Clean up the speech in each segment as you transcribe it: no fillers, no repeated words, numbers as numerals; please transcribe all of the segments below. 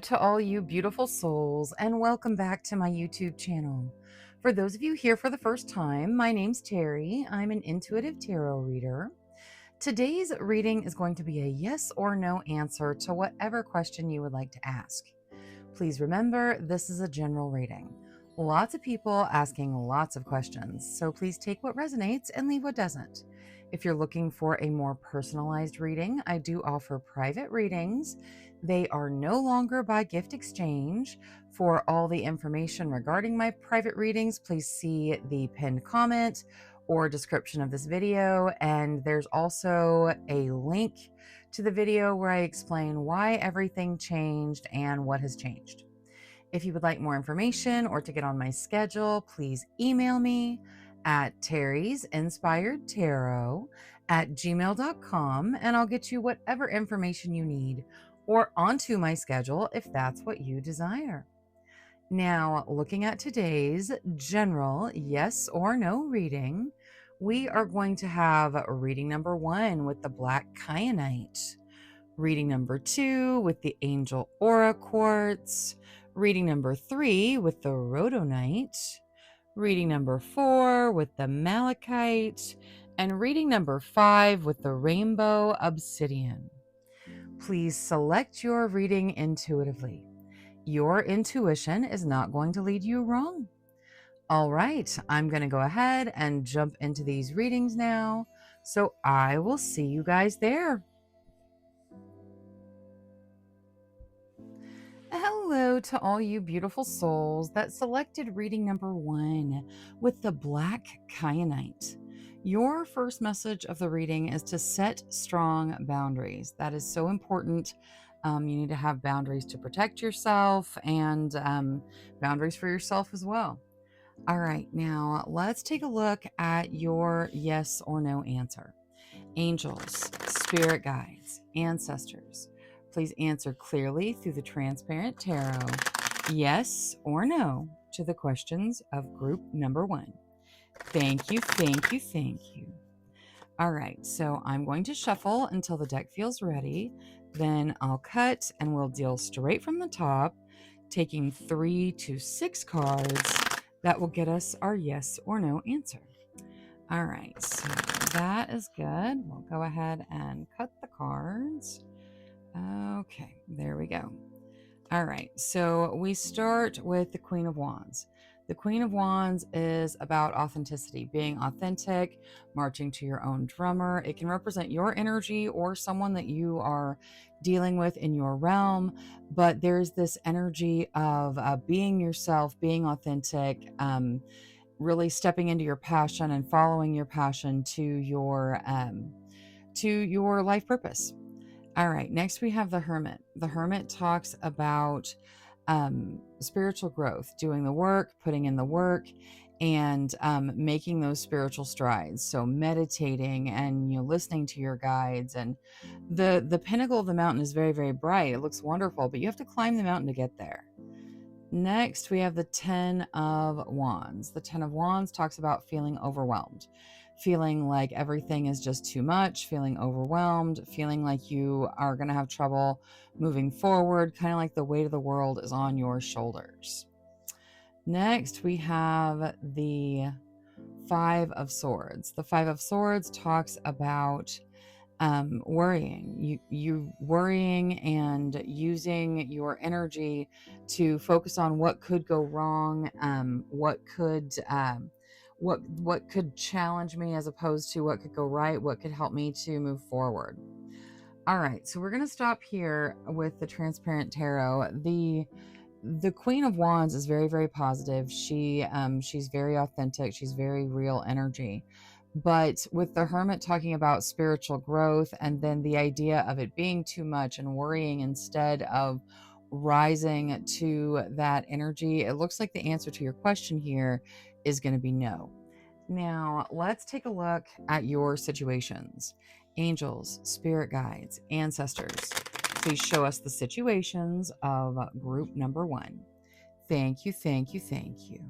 to all you beautiful souls, and welcome back to my YouTube channel. For those of you here for the first time, my name's Terry. I'm an intuitive tarot reader. Today's reading is going to be a yes or no answer to whatever question you would like to ask. Please remember, this is a general reading. Lots of people asking lots of questions, so please take what resonates and leave what doesn't. If you're looking for a more personalized reading, I do offer private readings. They are no longer by gift exchange. For all the information regarding my private readings, please see the pinned comment or description of this video. And there's also a link to the video where I explain why everything changed and what has changed. If you would like more information or to get on my schedule, please email me at terrysinspiredtarot@gmail.com and I'll get you whatever information you need or onto my schedule if that's what you desire. Now, looking at today's general yes or no reading, we are going to have reading number 1 with the Black Kyanite, reading number 2 with the Angel Aura Quartz, reading number 3 with the Rhodonite, reading number 4 with the Malachite, and reading number 5 with the Rainbow Obsidian. Please select your reading intuitively. Your intuition is not going to lead you wrong. All right, I'm going to go ahead and jump into these readings now, so I will see you guys there. Hello to all you beautiful souls that selected reading number 1 with the Black Kyanite. Your first message of the reading is to set strong boundaries. That is so important. You need to have boundaries to protect yourself and boundaries for yourself as well. All right, now let's take a look at your yes or no answer. Angels, spirit guides, ancestors, please answer clearly through the transparent tarot, yes or no, to the questions of group number 1. Thank you, thank you, thank you. All right, so I'm going to shuffle until the deck feels ready. Then I'll cut and we'll deal straight from the top, taking 3 to 6 cards that will get us our yes or no answer. All right, so that is good. We'll go ahead and cut the cards. Okay, there we go. All right, so we start with the Queen of Wands. The Queen of Wands is about authenticity, being authentic, marching to your own drummer. It can represent your energy or someone that you are dealing with in your realm, but there's this energy of being yourself, being authentic, really stepping into your passion and following your passion to your life purpose. All right, next we have the Hermit. The Hermit talks about spiritual growth, doing the work, putting in the work, and making those spiritual strides. So meditating and listening to your guides. And the pinnacle of the mountain is very, very bright. It looks wonderful, but you have to climb the mountain to get there. Next, we have the Ten of Wands. The Ten of Wands talks about feeling overwhelmed, feeling like everything is just too much, feeling overwhelmed, feeling like you are going to have trouble moving forward, kind of like the weight of the world is on your shoulders. Next, we have the Five of Swords. The Five of Swords talks about worrying, you worrying and using your energy to focus on what could go wrong, what could challenge me as opposed to what could go right, what could help me to move forward. All right, so we're going to stop here with the transparent tarot. The Queen of Wands is very, very positive. She's very authentic. She's very real energy. But with the Hermit talking about spiritual growth and then the idea of it being too much and worrying instead of rising to that energy, it looks like the answer to your question here is going to be no. Now, let's take a look at your situations. Angels, spirit guides, ancestors, please show us the situations of group number 1. Thank you, thank you, thank you.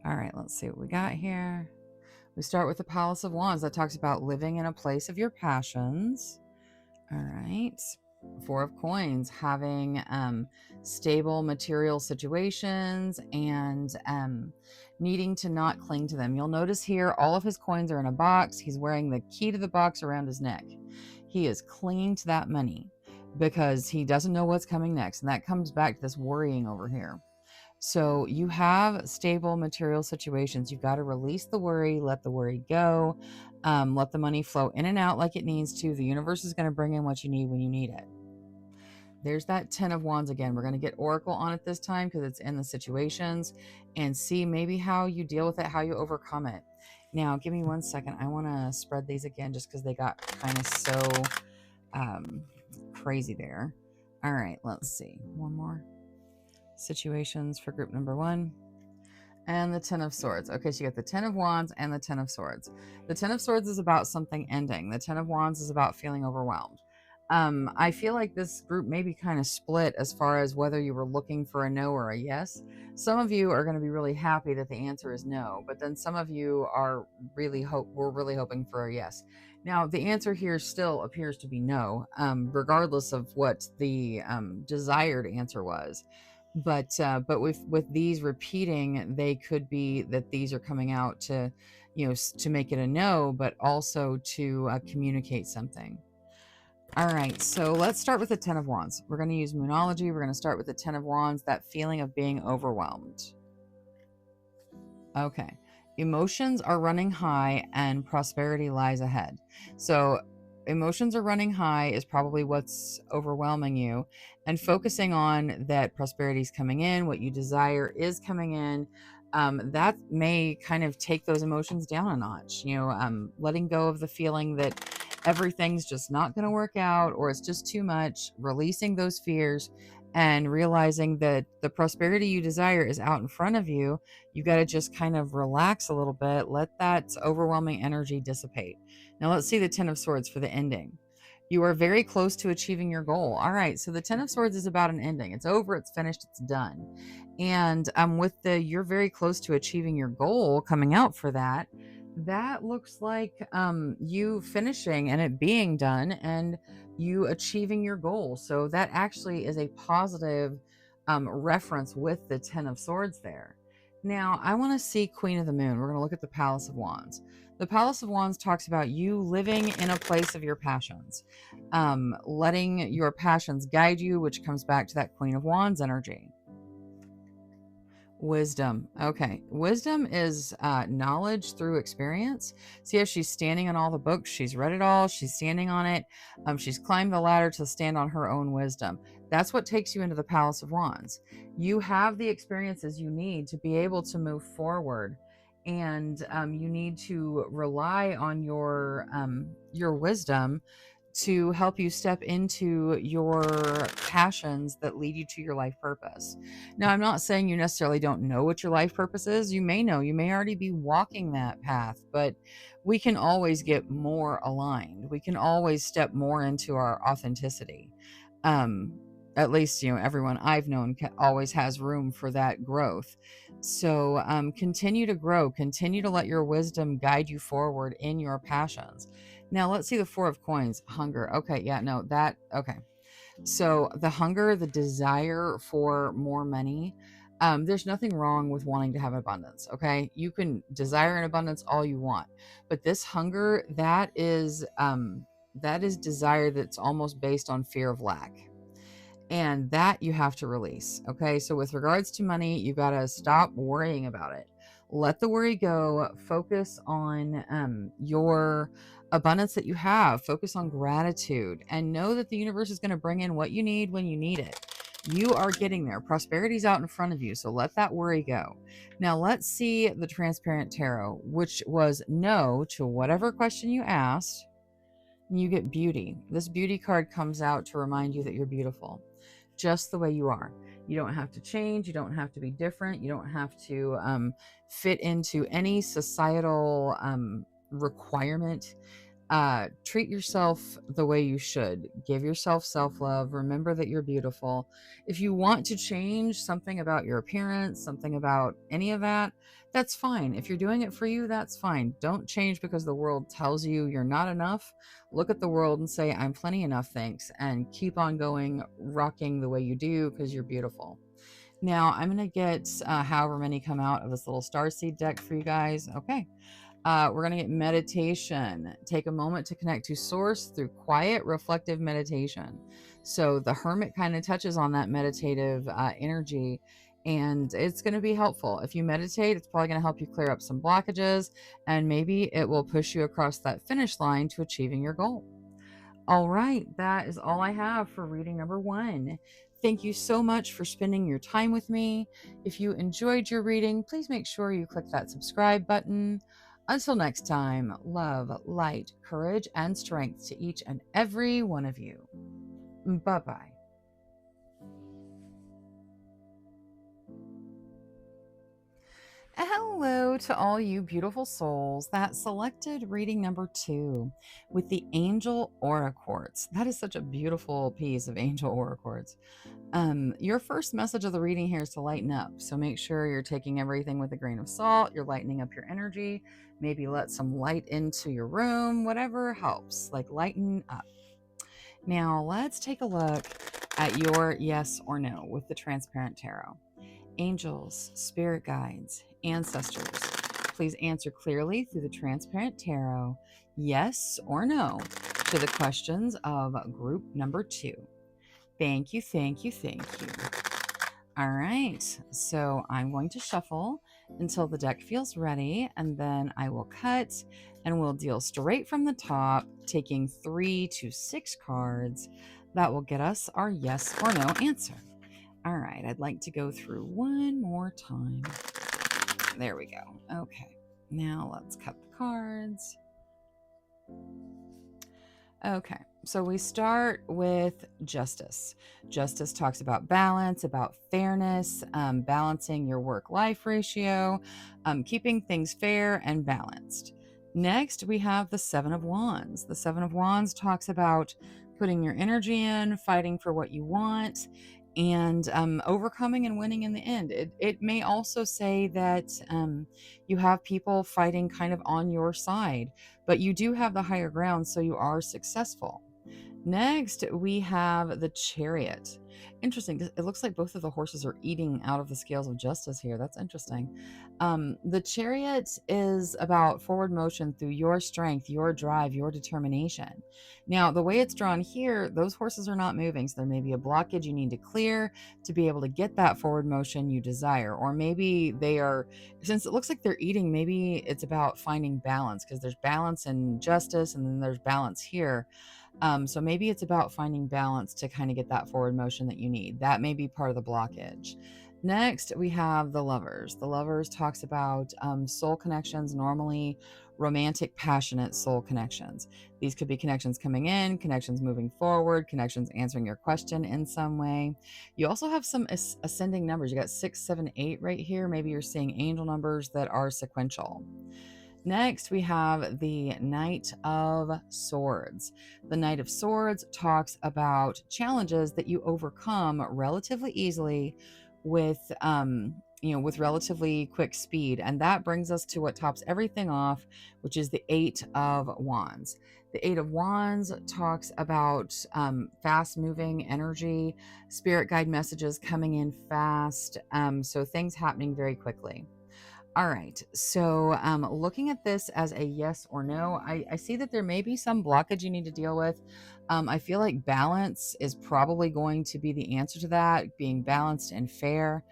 All right, let's see what we got here. We start with the Palace of Wands that talks about living in a place of your passions. All right. Four of Coins, having stable material situations and needing to not cling to them. You'll notice here all of his coins are in a box. He's wearing the key to the box around his neck. He is clinging to that money because he doesn't know what's coming next. And that comes back to this worrying over here. So you have stable material situations. You've got to release the worry, let the worry go, let the money flow in and out like it needs to. The universe is going to bring in what you need when you need it. There's that 10 of Wands again. We're going to get Oracle on it this time because it's in the situations, and see maybe how you deal with it, how you overcome it. Now, give me 1 second. I want to spread these again just because they got kind of so crazy there. All right, let's see. One more. Situations for group number 1. And the 10 of Swords. Okay, so you got the 10 of Wands and the 10 of Swords. The 10 of Swords is about something ending. The 10 of Wands is about feeling overwhelmed. I feel like this group may be kind of split as far as whether you were looking for a no or a yes. Some of you are going to be really happy that the answer is no, but then some of you are we're really hoping for a yes. Now, the answer here still appears to be no, regardless of what the desired answer was. But with these repeating, they could be that these are coming out to, to make it a no, but also to communicate something. All right, so let's start with the 10 of Wands. We're going to use Moonology. We're going to start with the 10 of Wands, that feeling of being overwhelmed. Okay. Emotions are running high and prosperity lies ahead. So emotions are running high is probably what's overwhelming you, and focusing on that prosperity is coming in, what you desire is coming in. That may kind of take those emotions down a notch, letting go of the feeling that everything's just not going to work out or it's just too much, releasing those fears and realizing that the prosperity you desire is out in front of you. You got to just kind of relax a little bit, let that overwhelming energy dissipate. Now let's see the 10 of Swords for the ending. You are very close to achieving your goal. All right, so the 10 of Swords is about an ending. It's over, it's finished, it's done. And with the you're very close to achieving your goal coming out for that, that looks like you finishing and it being done and you achieving your goal. So that actually is a positive reference with the 10 of Swords there. Now, I want to see Queen of the Moon. We're going to look at the Palace of Wands. The Palace of Wands talks about you living in a place of your passions, letting your passions guide you, which comes back to that Queen of Wands energy. Wisdom. Okay. Wisdom is knowledge through experience. See how she's standing on all the books. She's read it all. She's standing on it. She's climbed the ladder to stand on her own wisdom. That's what takes you into the Palace of Wands. You have the experiences you need to be able to move forward. And you need to rely on your wisdom to help you step into your passions that lead you to your life purpose. Now, I'm not saying you necessarily don't know what your life purpose is. You may know, you may already be walking that path, but we can always get more aligned. We can always step more into our authenticity. At least, everyone I've known always has room for that growth. So continue to grow, continue to let your wisdom guide you forward in your passions. Now, let's see the Four of Coins, hunger. Okay, yeah, no, okay. So the hunger, the desire for more money, there's nothing wrong with wanting to have abundance, okay? You can desire an abundance all you want, but this hunger, that is desire that's almost based on fear of lack. And that you have to release, okay? So with regards to money, you got to stop worrying about it. Let the worry go. Focus on your abundance that you have. Focus on gratitude and know that the universe is going to bring in what you need when you need it. You are getting there. Prosperity's out in front of you, so let that worry go. Now let's see the Transparent Tarot, which was no to whatever question you asked. You get beauty. This beauty card comes out to remind you that you're beautiful just the way you are. You don't have to change. You don't have to be different. You don't have to fit into any societal requirement. Treat yourself the way you should. Give yourself self-love. Remember that you're beautiful. If you want to change something about your appearance, something about any of that, that's fine. If you're doing it for you, that's fine. Don't change because the world tells you you're not enough. Look at the world and say, I'm plenty enough, thanks, and keep on going, rocking the way you do because you're beautiful. Now, I'm going to get however many come out of this little starseed deck for you guys. Okay. We're going to get meditation. Take a moment to connect to source through quiet, reflective meditation. So the hermit kind of touches on that meditative energy, and it's going to be helpful. If you meditate, it's probably going to help you clear up some blockages, and maybe it will push you across that finish line to achieving your goal. All right, that is all I have for reading number 1. Thank you so much for spending your time with me. If you enjoyed your reading, please make sure you click that subscribe button. Until next time, love, light, courage, and strength to each and every one of you. Bye-bye. Hello to all you beautiful souls that selected reading number 2 with the Angel Aura Quartz. That is such a beautiful piece of Angel Aura Quartz. Your first message of the reading here is to lighten up. So make sure you're taking everything with a grain of salt. You're lightening up your energy. Maybe let some light into your room, whatever helps. Like lighten up. Now let's take a look at your yes or no with the Transparent Tarot. Angels, spirit guides, ancestors, please answer clearly through the Transparent Tarot, yes or no, to the questions of group number 2. Thank you, thank you, thank you. All right, so I'm going to shuffle until the deck feels ready, and then I will cut and we'll deal straight from the top, taking 3 to 6 cards that will get us our yes or no answer. All right, I'd like to go through one more time. There we go. Okay, now let's cut the cards. Okay, so we start with justice. Justice talks about balance, about fairness, balancing your work-life ratio, keeping things fair and balanced. Next, we have the Seven of Wands. The Seven of Wands talks about putting your energy in, fighting for what you want, and overcoming and winning in the end. It may also say that you have people fighting kind of on your side, but you do have the higher ground, so you are successful. Next, we have the Chariot. Interesting. It looks like both of the horses are eating out of the scales of justice here. That's interesting. The Chariot is about forward motion through your strength, your drive, your determination. Now, the way it's drawn here, those horses are not moving. So there may be a blockage you need to clear to be able to get that forward motion you desire. Or maybe they are, since it looks like they're eating, maybe it's about finding balance, because there's balance in justice and then there's balance here. So maybe it's about finding balance to kind of get that forward motion that you need. That may be part of the blockage. Next, we have the Lovers. The Lovers talks about soul connections, normally romantic, passionate soul connections. These could be connections coming in, connections moving forward, connections answering your question in some way. You also have some ascending numbers. You got 6, 7, 8 right here. Maybe you're seeing angel numbers that are sequential. Next, we have the Knight of Swords. The Knight of Swords talks about challenges that you overcome relatively easily with, with relatively quick speed. And that brings us to what tops everything off, which is the Eight of Wands. The Eight of Wands talks about fast moving energy, spirit guide messages coming in fast. So things happening very quickly. All right. So, looking at this as a yes or no, I see that there may be some blockage you need to deal with. I feel like balance is probably going to be the answer to that, being balanced and fair.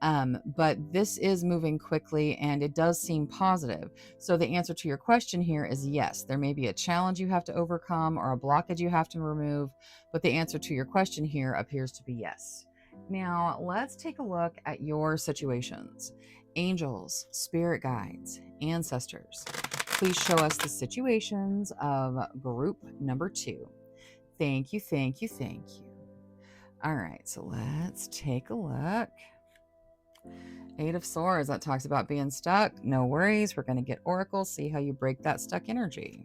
But this is moving quickly and it does seem positive. So, the answer to your question here is yes. There may be a challenge you have to overcome or a blockage you have to remove, but the answer to your question here appears to be yes. Now, let's take a look at your situations. Angels, spirit guides, ancestors, please show us the situations of group number 2. Thank you, thank you, thank you. All right, so let's take a look. Eight of Swords, that talks about being stuck. No worries, we're going to get Oracle, see how you break that stuck energy.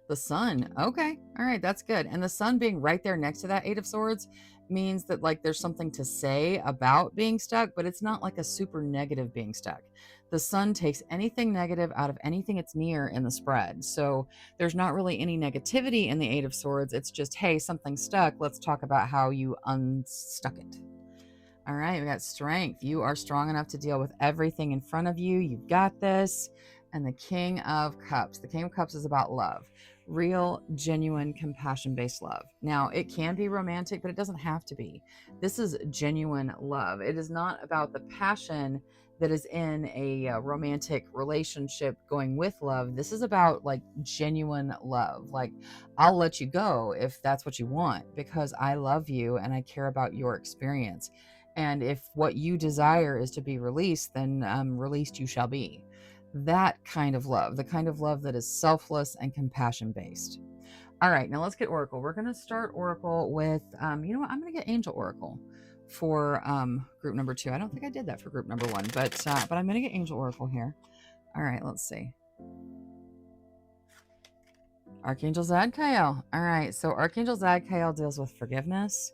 The sun. Okay. All right. That's good. And the sun being right there next to that Eight of Swords means that, like, there's something to say about being stuck, but it's not like a super negative being stuck. The sun takes anything negative out of anything it's near in the spread. So there's not really any negativity in the Eight of Swords. It's just, hey, something stuck. Let's talk about how you unstuck it. All right, we got strength. You are strong enough to deal with everything in front of you. You've got this. And the King of Cups. The King of Cups is about love, real, genuine, compassion based love. Now, it can be romantic, but it doesn't have to be. This is genuine love. It is not about the passion that is in a romantic relationship going with love. This is about like genuine love. Like, I'll let you go if that's what you want because I love you and I care about your experience. And if what you desire is to be released, then released you shall be. That kind of love, the kind of love that is selfless and compassion based. All right, now let's get Oracle. We're going to start Oracle with, you know what? I'm going to get Angel Oracle for group number 2. I don't think I did that for group number 1, but I'm going to get Angel Oracle here. All right, let's see. Archangel Zadkiel. All right, so Archangel Zadkiel deals with forgiveness.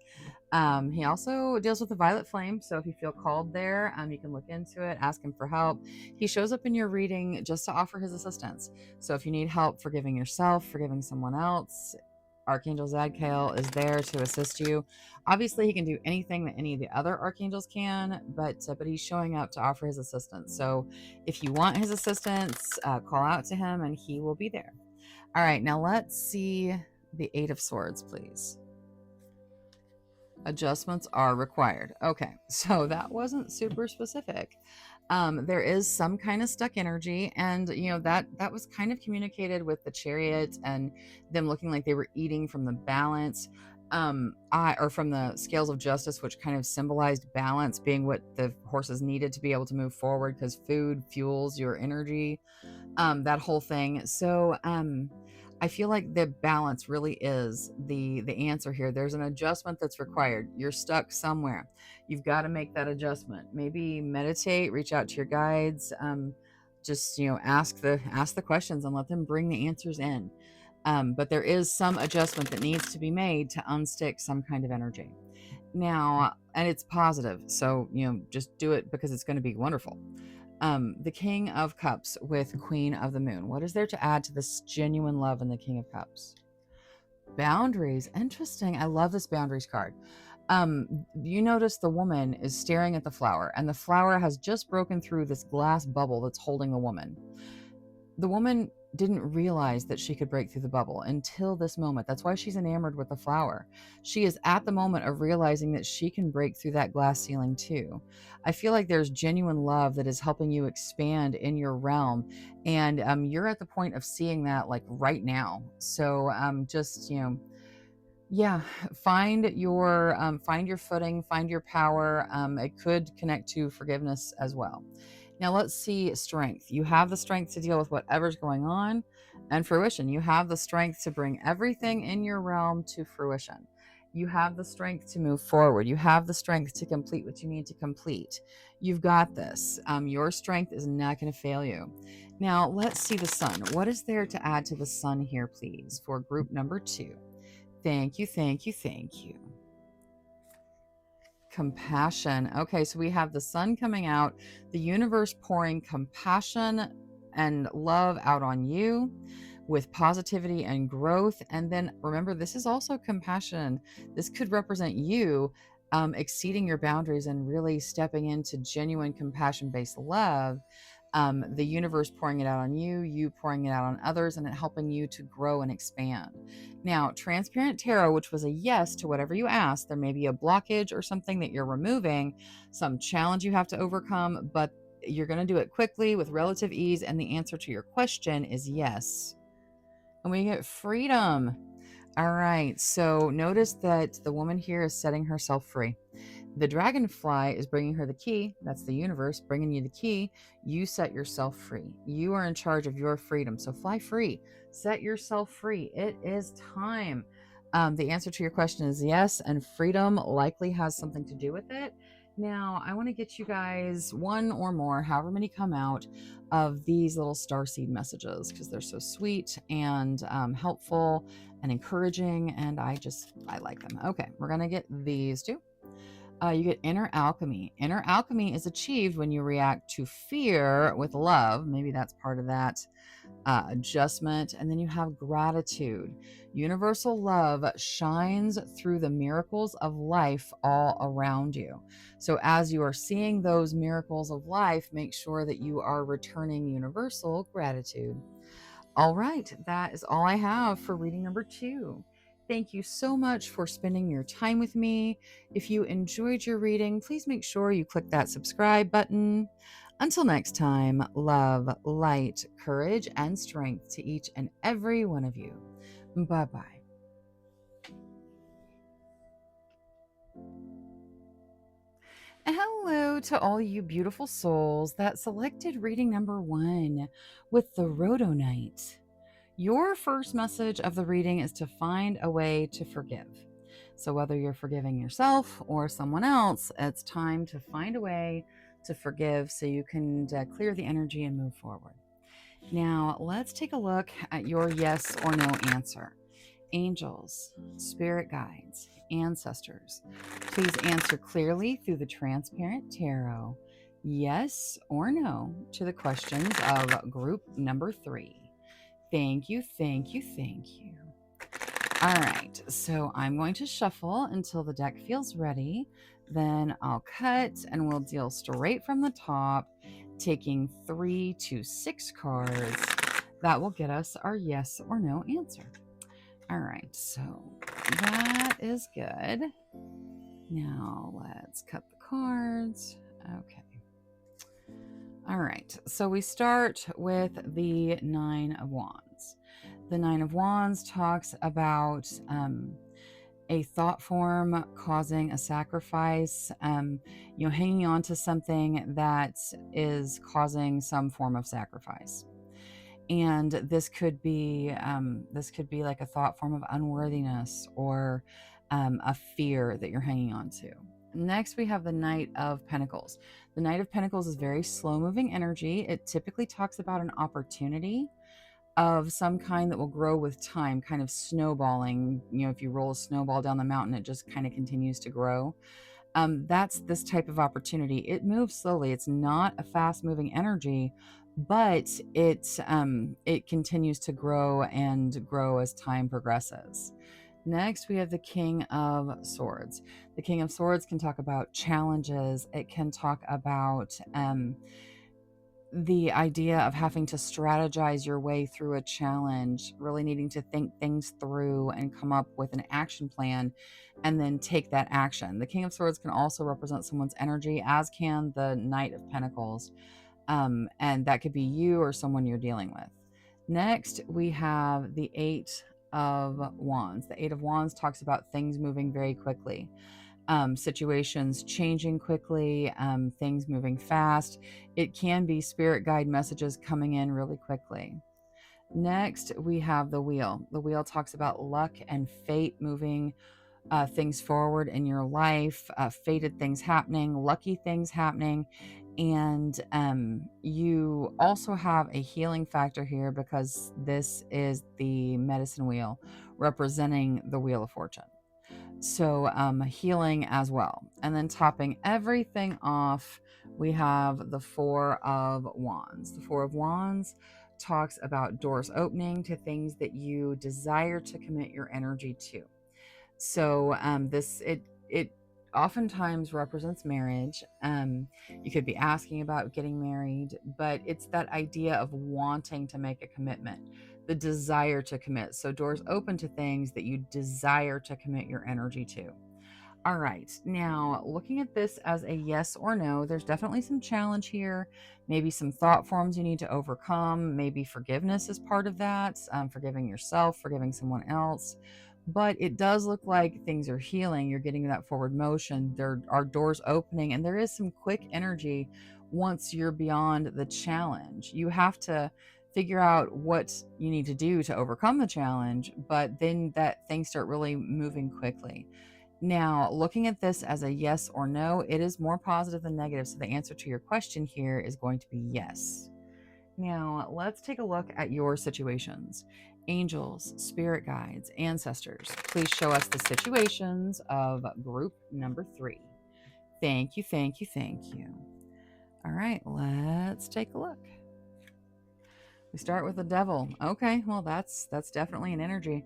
He also deals with the violet flame. So if you feel called there, you can look into it, ask him for help. He shows up in your reading just to offer his assistance. So if you need help forgiving yourself, forgiving someone else, Archangel Zadkiel is there to assist you. Obviously, he can do anything that any of the other archangels can, but he's showing up to offer his assistance. So if you want his assistance, call out to him and he will be there. All right, now let's see the Eight of Swords, please. Adjustments are required. Okay, so that wasn't super specific. There is some kind of stuck energy, and you know that was kind of communicated with the Chariot and them looking like they were eating from the balance, or from the scales of justice, which kind of symbolized balance being what the horses needed to be able to move forward because food fuels your energy, that whole thing. So I feel like the balance really is the answer here. There's an adjustment that's required. You're stuck somewhere. You've got to make that adjustment. Maybe meditate, reach out to your guides, just ask the questions and let them bring the answers in. But there is some adjustment that needs to be made to unstick some kind of energy. Now, and it's positive, so just do it because it's going to be wonderful. The King of Cups with Queen of the Moon. What is there to add to this genuine love in the King of Cups? Boundaries. Interesting. I love this boundaries card. You notice the woman is staring at the flower, and the flower has just broken through this glass bubble that's holding the woman. The woman didn't realize that she could break through the bubble until this moment. That's why she's enamored with the flower. She is at the moment of realizing that she can break through that glass ceiling too. I feel like there's genuine love that is helping you expand in your realm, and you're at the point of seeing that like right now. So just yeah, find your footing, find your power. It could connect to forgiveness as well. Now let's see strength. You have the strength to deal with whatever's going on, and fruition. You have the strength to bring everything in your realm to fruition. You have the strength to move forward. You have the strength to complete what you need to complete. You've got this. Your strength is not going to fail you. Now let's see the sun. What is there to add to the sun here, please, for group number 2? Thank you, thank you, thank you. Compassion. Okay, so we have the sun coming out, the universe pouring compassion and love out on you with positivity and growth. And then remember, this is also compassion. This could represent you exceeding your boundaries and really stepping into genuine compassion based love. The universe pouring it out on you, you pouring it out on others, and it helping you to grow and expand. Now, transparent tarot, which was a yes to whatever you asked, there may be a blockage or something that you're removing, some challenge you have to overcome, but you're going to do it quickly with relative ease. And the answer to your question is yes. And we get freedom. All right. So notice that the woman here is setting herself free. The dragonfly is bringing her the key. That's the universe bringing you the key. You set yourself free. You are in charge of your freedom. So fly free. Set yourself free. It is time. The answer to your question is yes, and freedom likely has something to do with it. Now, I want to get you guys one or more, however many come out, of these little starseed messages because they're so sweet and helpful and encouraging. And I like them. Okay, we're going to get these two. You get inner alchemy. Inner alchemy is achieved when you react to fear with love. Maybe that's part of that adjustment. And then you have gratitude. Universal love shines through the miracles of life all around you. So, as you are seeing those miracles of life, make sure that you are returning universal gratitude. All right, that is all I have for reading number 2. Thank you so much for spending your time with me. If you enjoyed your reading, please make sure you click that subscribe button. Until next time, love, light, courage, and strength to each and every one of you. Bye bye. Hello to all you beautiful souls that selected reading number 1 with the Rhodonite. Your first message of the reading is to find a way to forgive. So, whether you're forgiving yourself or someone else, it's time to find a way to forgive so you can clear the energy and move forward. Now, let's take a look at your yes or no answer. Angels, spirit guides, ancestors, please answer clearly through the transparent tarot, yes or no, to the questions of group number 3. Thank you, thank you, thank you. All right, so I'm going to shuffle until the deck feels ready. Then I'll cut and we'll deal straight from the top, taking 3 to 6 cards. That will get us our yes or no answer. All right, so that is good. Now let's cut the cards. Okay. All right, so we start with the Nine of Wands. The Nine of Wands talks about a thought form causing a sacrifice, hanging on to something that is causing some form of sacrifice. And this could be like a thought form of unworthiness or a fear that you're hanging on to. Next, we have the Knight of Pentacles. The Knight of Pentacles is very slow-moving energy. It typically talks about an opportunity of some kind that will grow with time, kind of snowballing. If you roll a snowball down the mountain, it just kind of continues to grow. That's this type of opportunity. It moves slowly. It's not a fast-moving energy, but it continues to grow and grow as time progresses. Next, we have the King of Swords. The King of Swords can talk about challenges. It can talk about the idea of having to strategize your way through a challenge, really needing to think things through and come up with an action plan and then take that action. The King of Swords can also represent someone's energy, as can the Knight of Pentacles. And that could be you or someone you're dealing with. Next, we have the Eight of Wands. The Eight of Wands talks about things moving very quickly. Situations changing quickly, things moving fast. It can be spirit guide messages coming in really quickly. Next, we have the Wheel. The Wheel talks about luck and fate moving things forward in your life, fated things happening, lucky things happening. And you also have a healing factor here because this is the medicine wheel representing the Wheel of Fortune. So healing as well. And then topping everything off, we have the Four of Wands. The Four of Wands talks about doors opening to things that you desire to commit your energy to. So it oftentimes represents marriage. You could be asking about getting married, but it's that idea of wanting to make a commitment, the desire to commit. So doors open to things that you desire to commit your energy to. All right, now looking at this as a yes or no, there's definitely some challenge here. Maybe some thought forms you need to overcome. Maybe forgiveness is part of that, forgiving yourself, forgiving someone else. But it does look like things are healing. You're getting that forward motion. There are doors opening, and there is some quick energy once you're beyond the challenge. You have to figure out what you need to do to overcome the challenge, but then that things start really moving quickly. Now, looking at this as a yes or no, it is more positive than negative. So the answer to your question here is going to be yes. Now, let's take a look at your situations. Angels, spirit guides, ancestors, please show us the situations of group number 3. Thank you, thank you, thank you. All right, let's take a look. We start with the devil. Okay, well that's definitely an energy.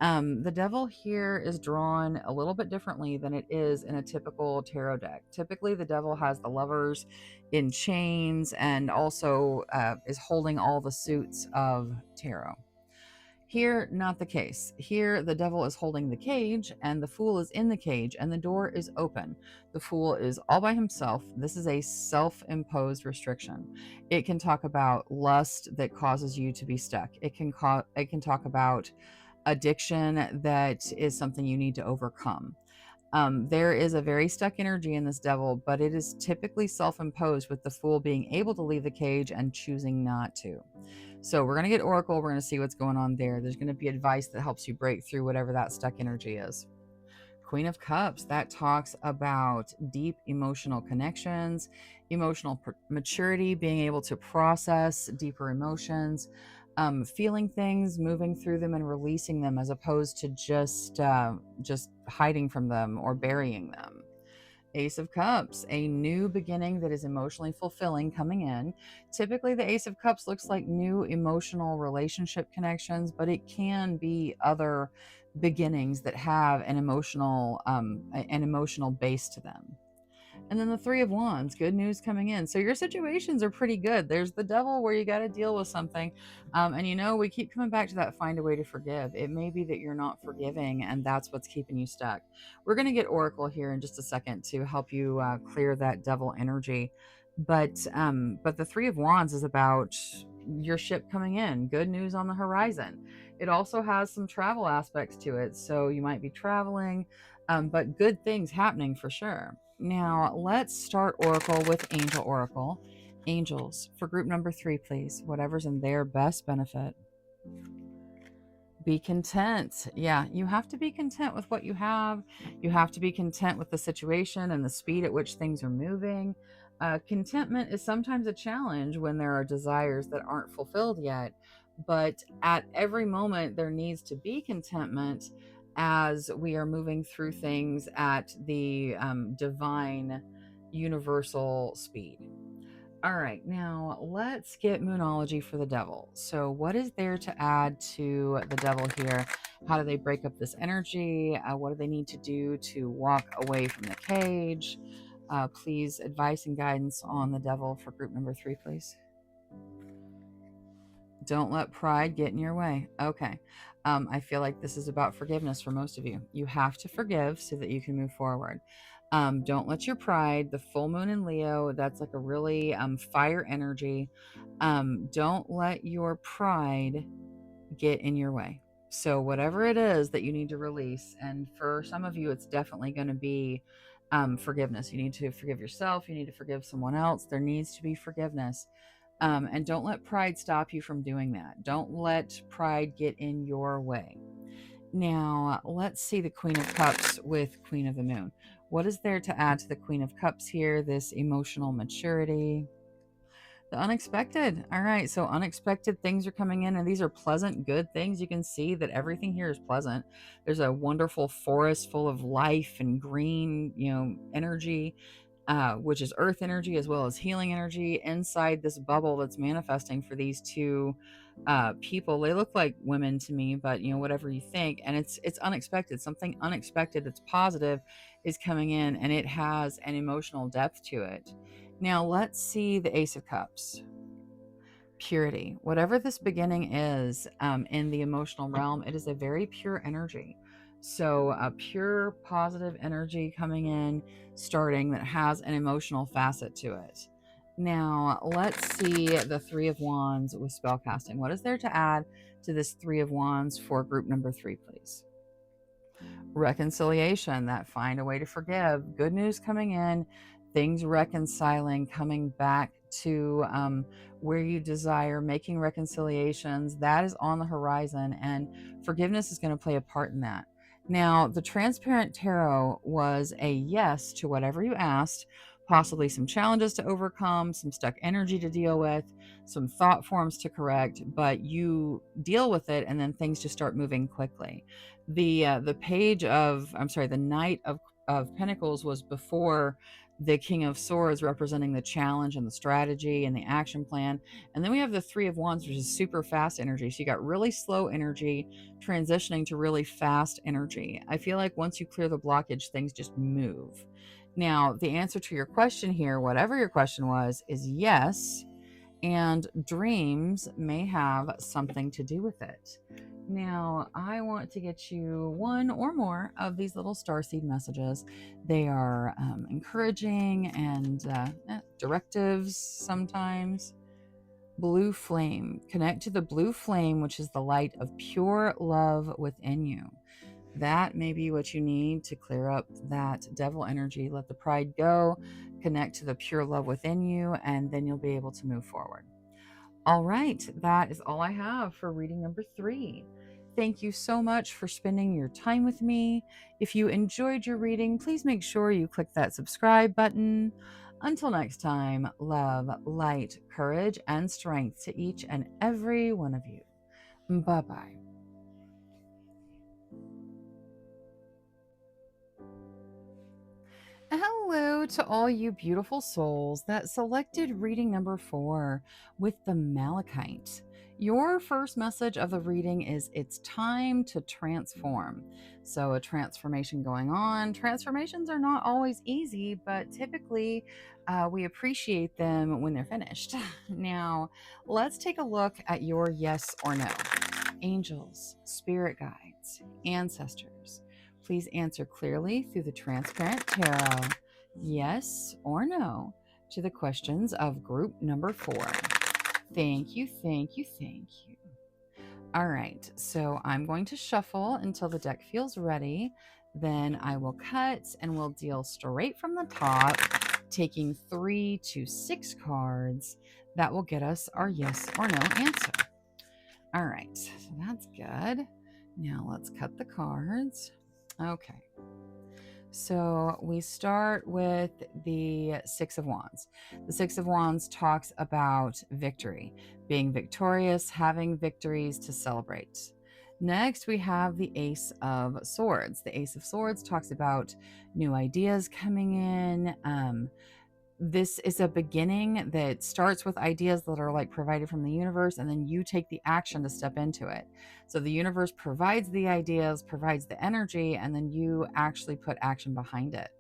The devil here is drawn a little bit differently than it is in a typical tarot deck. Typically, the devil has the lovers in chains and also is holding all the suits of tarot. Here, not the case. Here, the devil is holding the cage, and the fool is in the cage, and the door is open. The fool is all by himself. This is a self imposed restriction. It can talk about lust that causes you to be stuck. It can talk about addiction that is something you need to overcome. There is a very stuck energy in this devil, but it is typically self imposed, with the fool being able to leave the cage and choosing not to. So we're going to get Oracle. We're going to see what's going on there. There's going to be advice that helps you break through whatever that stuck energy is. Queen of Cups, that talks about deep emotional connections, emotional maturity, being able to process deeper emotions, feeling things, moving through them, and releasing them, as opposed to just hiding from them or burying them. Ace of Cups, a new beginning that is emotionally fulfilling coming in. Typically, the Ace of Cups looks like new emotional relationship connections, but it can be other beginnings that have an emotional base to them. And then the Three of Wands, good news coming in. So your situations are pretty good. There's the devil where you got to deal with something. And we keep coming back to that find a way to forgive. It may be that you're not forgiving, and that's what's keeping you stuck. We're going to get Oracle here in just a second to help you clear that devil energy. But the Three of Wands is about your ship coming in, good news on the horizon. It also has some travel aspects to it. So you might be traveling, but good things happening for sure. Now, let's start Oracle with Angel Oracle. Angels, for group number 3, please. Whatever's in their best benefit. Be content. Yeah, you have to be content with what you have. You have to be content with the situation and the speed at which things are moving. Contentment is sometimes a challenge when there are desires that aren't fulfilled yet. But at every moment, there needs to be contentment as we are moving through things at the divine universal speed. All right, now let's get Moonology for the devil. So, what is there to add to the devil here? How do they break up this energy? What do they need to do to walk away from the cage? Please, advice and guidance on the devil for group number 3, please. Don't let pride get in your way. Okay. I feel like this is about forgiveness for most of you. You have to forgive so that you can move forward. Don't let your pride, the full moon in Leo, that's like a really fire energy. Don't let your pride get in your way. So, whatever it is that you need to release, and for some of you, it's definitely going to be forgiveness. You need to forgive yourself, you need to forgive someone else. There needs to be forgiveness. And don't let pride stop you from doing that. Don't let pride get in your way. Now, let's see the Queen of Cups with Queen of the Moon. What is there to add to the Queen of Cups here? This emotional maturity. The unexpected. All right. So, unexpected things are coming in, and these are pleasant, good things. You can see that everything here is pleasant. There's a wonderful forest full of life and green, energy. Which is earth energy as well as healing energy inside this bubble that's manifesting for these two people. They look like women to me, but whatever you think. And it's unexpected. Something unexpected that's positive is coming in, and it has an emotional depth to it. Now let's see the Ace of Cups. Purity. Whatever this beginning is in the emotional realm, it is a very pure energy. So a pure positive energy coming in, starting, that has an emotional facet to it. Now let's see the Three of Wands with spellcasting. What is there to add to this Three of Wands for group number 3, please? Reconciliation, that find a way to forgive. Good news coming in, things reconciling, coming back to where you desire, making reconciliations. That is on the horizon, and forgiveness is going to play a part in that. Now, the transparent tarot was a yes to whatever you asked, possibly some challenges to overcome, some stuck energy to deal with, some thought forms to correct, but you deal with it and then things just start moving quickly. The page of, I'm sorry, the Knight of Pentacles was before the King of Swords, representing the challenge and the strategy and the action plan. And then we have the Three of Wands, which is super fast energy. So you got really slow energy transitioning to really fast energy. I feel like once you clear the blockage, things just move. Now, the answer to your question here, whatever your question was, is yes. And dreams may have something to do with it. Now, I want to get you one or more of these little starseed messages. They are encouraging and directives sometimes. Blue flame. Connect to the blue flame, which is the light of pure love within you. That may be what you need to clear up that devil energy. Let the pride go, connect to the pure love within you, and then you'll be able to move forward. All right, that is all I have for reading number 3. Thank you so much for spending your time with me. If you enjoyed your reading, please make sure you click that subscribe button. Until next time, love, light, courage, and strength to each and every one of you. Bye-bye. Hello to all you beautiful souls that selected reading number 4 with the Malachite. Your first message of the reading is it's time to transform. So, a transformation going on. Transformations are not always easy, but typically we appreciate them when they're finished. Now, let's take a look at your yes or no. Angels, spirit guides, ancestors. Please answer clearly through the transparent tarot, yes or no, to the questions of group number 4. Thank you, thank you, thank you. All right, so I'm going to shuffle until the deck feels ready. Then I will cut and we'll deal straight from the top, taking 3 to 6 cards. That will get us our yes or no answer. All right, so that's good. Now let's cut the cards. Okay. So we start with the Six of Wands. The Six of Wands talks about victory, being victorious, having victories to celebrate. Next, we have the Ace of Swords. The Ace of Swords talks about new ideas coming in. This is a beginning that starts with ideas that are like provided from the universe, and then you take the action to step into it. So the universe provides the ideas, provides the energy, and then you actually put action behind it.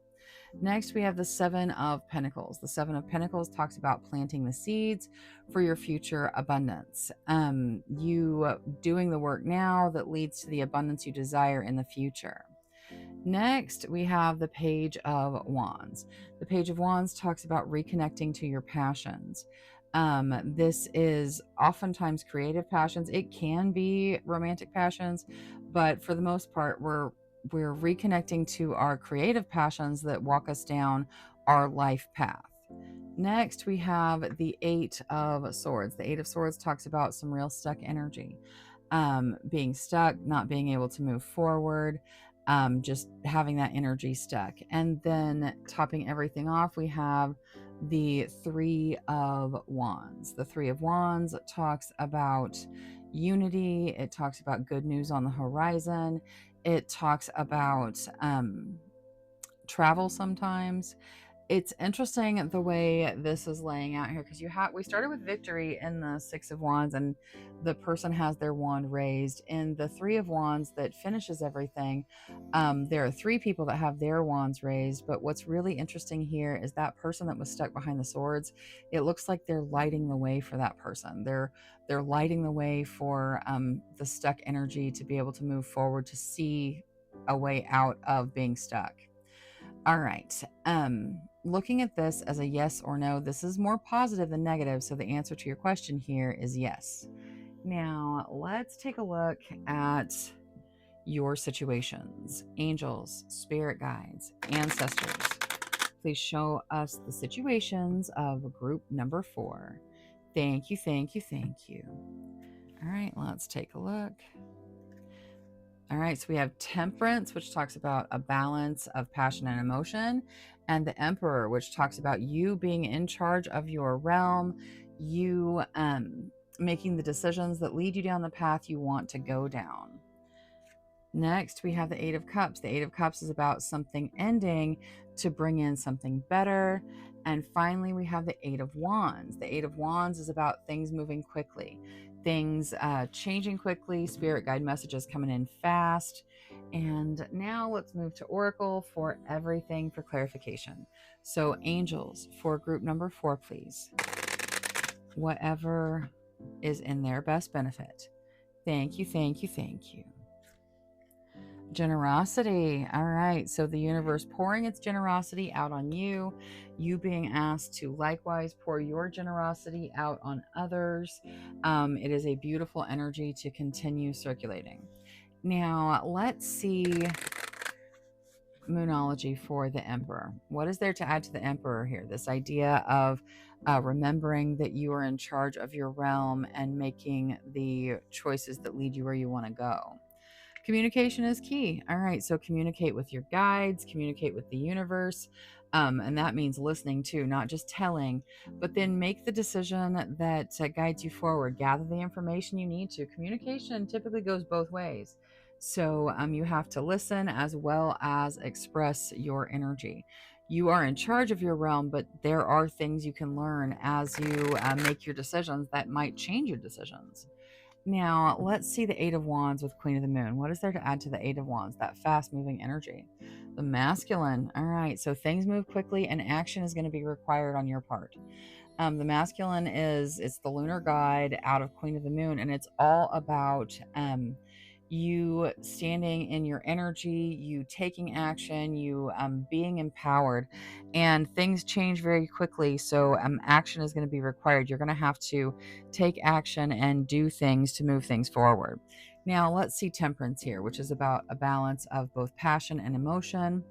Next, we have the Seven of Pentacles. The Seven of Pentacles talks about planting the seeds for your future abundance. You doing the work now that leads to the abundance you desire in the future. Next, we have the Page of Wands. The Page of Wands talks about reconnecting to your passions. This is oftentimes creative passions. It can be romantic passions, but for the most part, we're reconnecting to our creative passions that walk us down our life path. Next, we have the Eight of Swords. The Eight of Swords talks about some real stuck energy, being stuck, not being able to move forward, just having that energy stuck. And then topping everything off, we have the Three of Wands. The Three of Wands talks about unity, it talks about good news on the horizon, it talks about travel sometimes. It's interesting the way this is laying out here, because we started with victory in the Six of Wands, and the person has their wand raised. In the Three of Wands that finishes everything, there are 3 people that have their wands raised. But what's really interesting here is that person that was stuck behind the swords, it looks like they're lighting the way for that person. They're lighting the way for the stuck energy to be able to move forward, to see a way out of being stuck. All right. Looking at this as a yes or no, this is more positive than negative. So the answer to your question here is yes. Now, let's take a look at your situations. Angels, spirit guides, ancestors. Please show us the situations of group number 4. Thank you, thank you, thank you. All right, let's take a look. All right, so we have Temperance, which talks about a balance of passion and emotion, and the Emperor, which talks about you being in charge of your realm, you making the decisions that lead you down the path you want to go down. Next, we have the Eight of Cups. The Eight of Cups is about something ending to bring in something better. And finally, we have the Eight of Wands. The Eight of Wands is about things moving quickly, things changing quickly, spirit guide messages coming in fast. And now let's move to Oracle for everything for clarification. So, angels for group number 4, please. Whatever is in their best benefit. Thank you, thank you, thank you. Generosity. All right. So the universe pouring its generosity out on you, you being asked to likewise pour your generosity out on others. It is a beautiful energy to continue circulating. Now, let's see Moonology for the Emperor. What is there to add to the Emperor here? This idea of remembering that you are in charge of your realm and making the choices that lead you where you want to go. Communication is key. All right, so communicate with your guides, communicate with the universe. And that means listening too, not just telling, but then make the decision that guides you forward. Gather the information you need to. Communication typically goes both ways. So you have to listen as well as express your energy. You are in charge of your realm, but there are things you can learn as you make your decisions that might change your decisions. Now, let's see the Eight of Wands with Queen of the Moon. What is there to add to the Eight of Wands? That fast moving energy. The masculine. All right. So things move quickly and action is going to be required on your part. The masculine it's the lunar guide out of Queen of the Moon, and it's all about you standing in your energy, you taking action, you being empowered, and things change very quickly. So action is going to be required. You're going to have to take action and do things to move things forward. Now, let's see Temperance here, which is about a balance of both passion and emotion.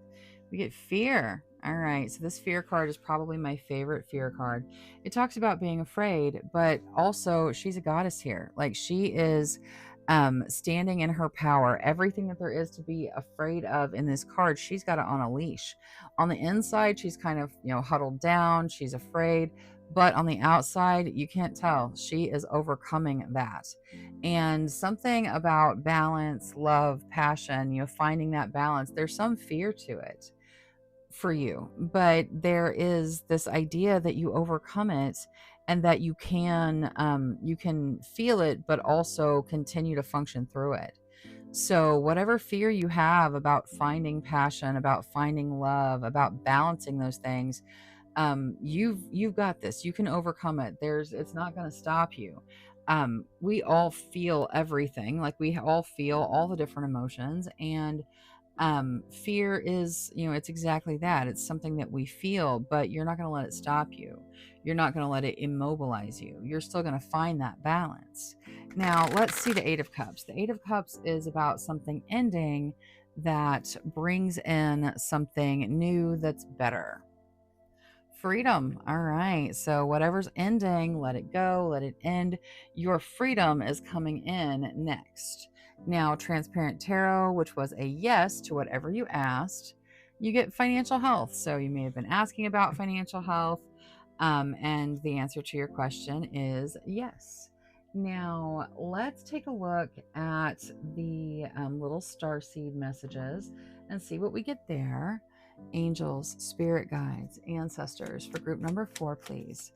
We get Fear. All right, so this Fear card is probably my favorite Fear card. It talks about being afraid, but also she's a goddess here. Like she is standing in her power. Everything that there is to be afraid of in this card, she's got it on a leash. On the inside, she's kind of, huddled down. She's afraid. But on the outside, you can't tell. She is overcoming that. And something about balance, love, passion, finding that balance, there's some fear to it for you, but there is this idea that you overcome it and that you can feel it but also continue to function through it. So whatever fear you have about finding passion, about finding love, about balancing those things, you've got this. You can overcome it. It's not going to stop you. We all feel everything. Like we all feel all the different emotions, and fear is, it's exactly that. It's something that we feel, but you're not going to let it stop you. You're not going to let it immobilize you. You're still going to find that balance. Now, let's see the Eight of Cups. The Eight of Cups is about something ending that brings in something new that's better. Freedom. All right. So whatever's ending, let it go, let it end. Your freedom is coming in next. Now, Transparent Tarot, which was a yes to whatever you asked, you get financial health. So you may have been asking about financial health, and the answer to your question is yes. Now, let's take a look at the little starseed messages and see what we get there. Angels, spirit guides, ancestors for group number 4, please.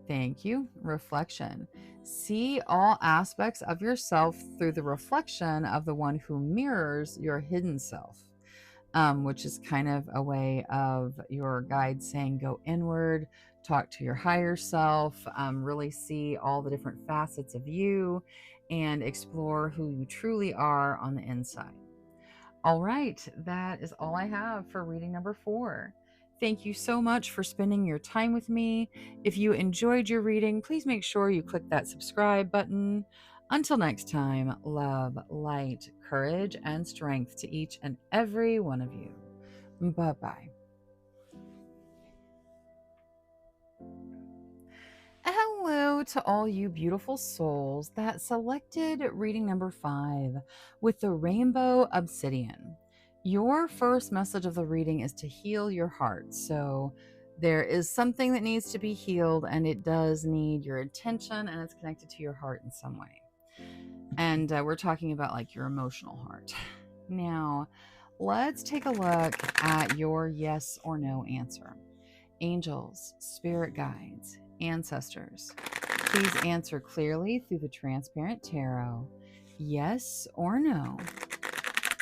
Thank you. Reflection. See all aspects of yourself through the reflection of the one who mirrors your hidden self, which is kind of a way of your guide saying go inward, talk to your higher self, really see all the different facets of you and explore who you truly are on the inside. All right, that is all I have for reading number 4. Thank you so much for spending your time with me. If you enjoyed your reading, please make sure you click that subscribe button. Until next time, love, light, courage, and strength to each and every one of you. Bye-bye. Hello, Hello to all you beautiful souls that selected reading number 5 with the Rainbow Obsidian. Your first message of the reading is to heal your heart. So there is something that needs to be healed, and it does need your attention, and it's connected to your heart in some way. And we're talking about like your emotional heart. Now, let's take a look at your yes or no answer. Angels, spirit guides, ancestors, please answer clearly through the transparent tarot, yes or no,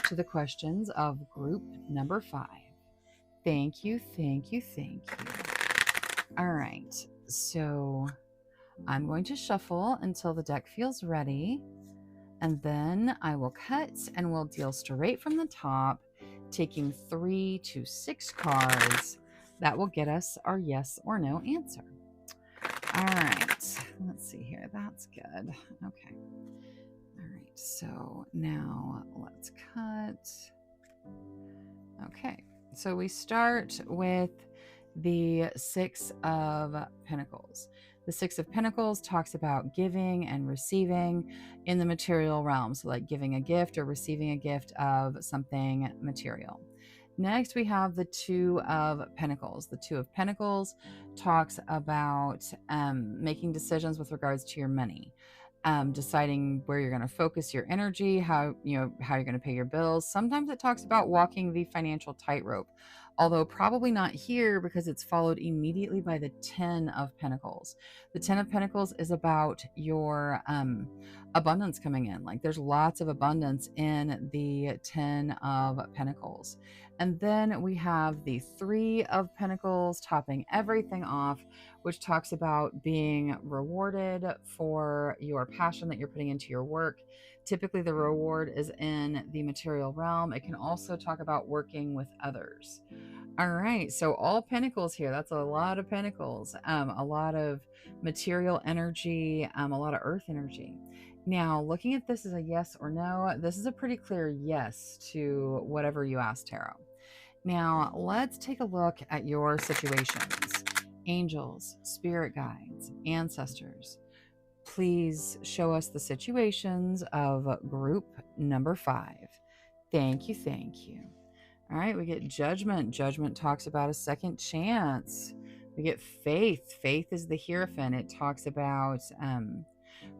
to the questions of group number 5. Thank you, thank you, thank you. All right, so I'm going to shuffle until the deck feels ready, and then I will cut and we'll deal straight from the top, taking 3 to 6 cards. That will get us our yes or no answer. All right, let's see here. That's good. Okay. All right, so now let's cut. Okay, so we start with the 6 of Pentacles. The 6 of Pentacles talks about giving and receiving in the material realm. So like giving a gift or receiving a gift of something material. Next, we have the 2 of Pentacles. The 2 of Pentacles talks about making decisions with regards to your money, deciding where you're going to focus your energy, how you're going to pay your bills. Sometimes it talks about walking the financial tightrope, although probably not here because it's followed immediately by the 10 of Pentacles. The 10 of Pentacles is about your abundance coming in. Like there's lots of abundance in the 10 of Pentacles. And then we have the 3 of Pentacles topping everything off, which talks about being rewarded for your passion that you're putting into your work. Typically, the reward is in the material realm. It can also talk about working with others. All right, so all pentacles here. That's a lot of pentacles, a lot of material energy, a lot of earth energy. Now, looking at this as a yes or no, this is a pretty clear yes to whatever you asked, Tarot. Now, let's take a look at your situations. Angels, spirit guides, ancestors, please show us the situations of group number 5. Thank you, thank you. All right, we get judgment. Judgment talks about a second chance. We get faith. Faith is the Hierophant. It talks about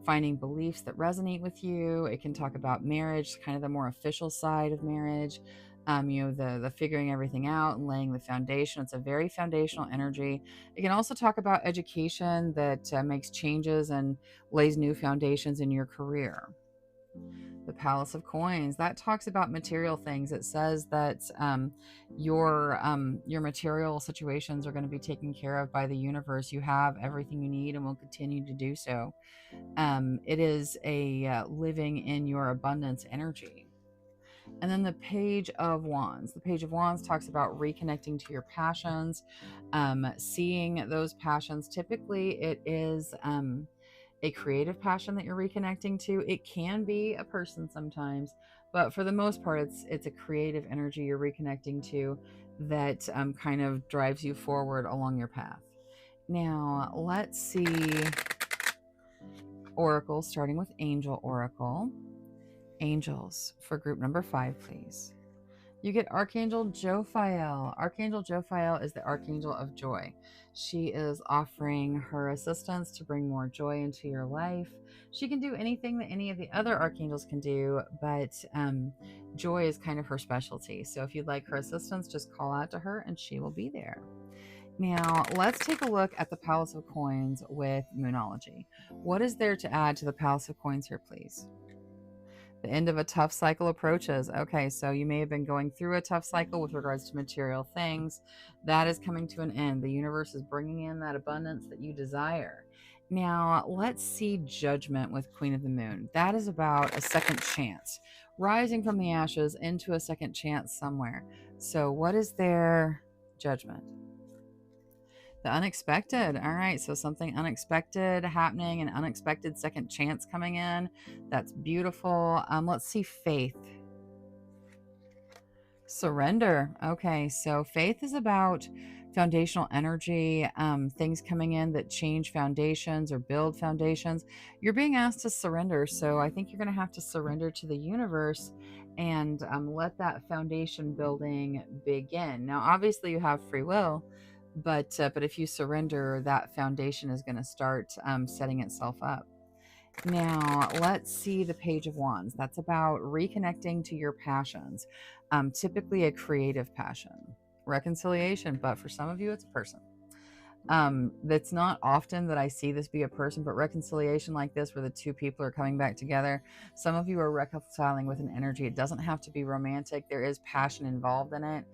finding beliefs that resonate with you. It can talk about marriage, kind of the more official side of marriage. The figuring everything out and laying the foundation. It's a very foundational energy. It can also talk about education that makes changes and lays new foundations in your career. The Palace of Coins, that talks about material things. It says that your material situations are going to be taken care of by the universe. You have everything you need and will continue to do so. It is a living in your abundance energy. And then the Page of Wands. The Page of Wands talks about reconnecting to your passions, seeing those passions. Typically, it is a creative passion that you're reconnecting to. It can be a person sometimes, but for the most part, it's a creative energy you're reconnecting to that kind of drives you forward along your path. Now, let's see Oracle, starting with Angel Oracle. Angels for group number 5, please. You get Archangel Jophiel. Archangel Jophiel is the Archangel of Joy. She is offering her assistance to bring more joy into your life. She can do anything that any of the other archangels can do, but joy is kind of her specialty. So if you'd like her assistance, just call out to her and she will be there. Now, let's take a look at the Palace of Coins with Moonology. What is there to add to the Palace of Coins here, please? The end of a tough cycle approaches. Okay, so you may have been going through a tough cycle with regards to material things. That is coming to an end. The universe is bringing in that abundance that you desire. Now, let's see Judgment with Queen of the Moon. That is about a second chance, rising from the ashes into a second chance somewhere. So what is their Judgment? The unexpected. All right, so something unexpected happening, an unexpected second chance coming in. That's beautiful. Let's see Faith. Surrender. Okay, so faith is about foundational energy, things coming in that change foundations or build foundations. You're being asked to surrender. So I think you're going to have to surrender to the universe and let that foundation building begin. Now, obviously, you have free will, but if you surrender, that foundation is going to start setting itself up. Now, let's see the Page of Wands. That's about reconnecting to your passions, typically a creative passion. Reconciliation, but for some of you, it's a person. That's not often that I see this be a person, but reconciliation like this, where the two people are coming back together. Some of you are reconciling with an energy. It doesn't have to be romantic. There is passion involved in it,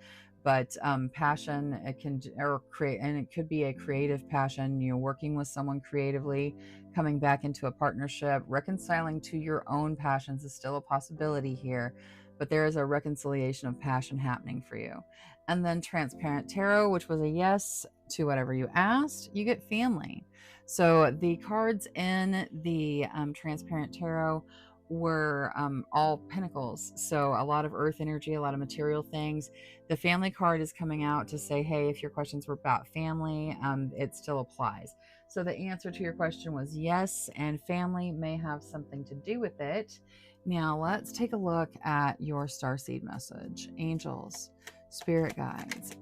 but passion, it can or create, and it could be a creative passion. You know, working with someone creatively, coming back into a partnership, reconciling to your own passions is still a possibility here. But there is a reconciliation of passion happening for you. And then Transparent Tarot, which was a yes to whatever you asked, you get family. So the cards in the Transparent Tarot were all pentacles. So a lot of earth energy, a lot of material things. The family card is coming out to say, hey, if your questions were about family, it still applies. So the answer to your question was yes, and family may have something to do with it. Now let's take a look at your starseed message. Angels, spirit guides,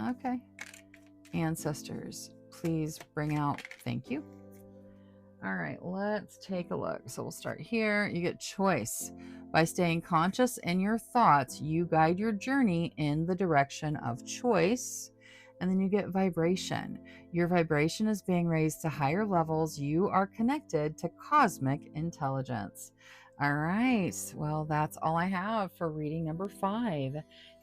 okay, ancestors, please bring out, thank you. All right, let's take a look. So we'll start here. You get choice. By staying conscious in your thoughts, you guide your journey in the direction of choice. And then you get vibration. Your vibration is being raised to higher levels. You are connected to cosmic intelligence. All right, well, that's all I have for reading number 5.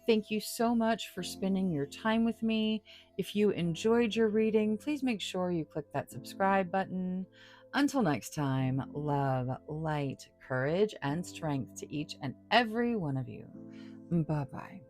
Thank you so much for spending your time with me. If you enjoyed your reading, please make sure you click that subscribe button. Until next time, love, light, courage, and strength to each and every one of you. Bye bye.